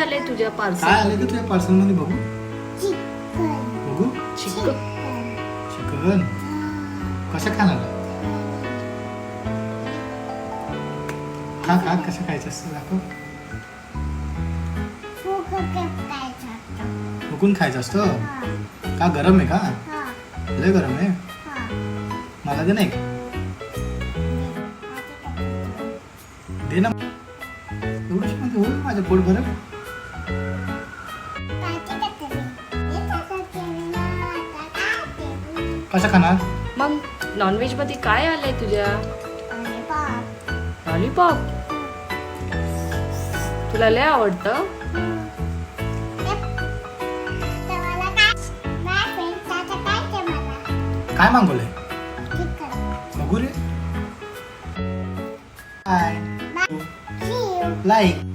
आलंय तुझ्या काय पार्सल? आलंय का तुझ्या पार्सल मध्ये बघू? बघू चिकन. चिकन कसं खाणार? खा खा कसं खायचं असतं दाखव. फुकून खायचं असतं का? गरम आहे का? लय गरम आहे. मला दे नाही दे ना. एवढंच मध्ये होईल माझं पोट भरत. कसं खाणार? मग नॉनव्हेज मध्ये काय आलंय तुझ्या? लॉलीपॉप. तुला लय आवडतं? काय मागवलंय बघू रे. काय लाईक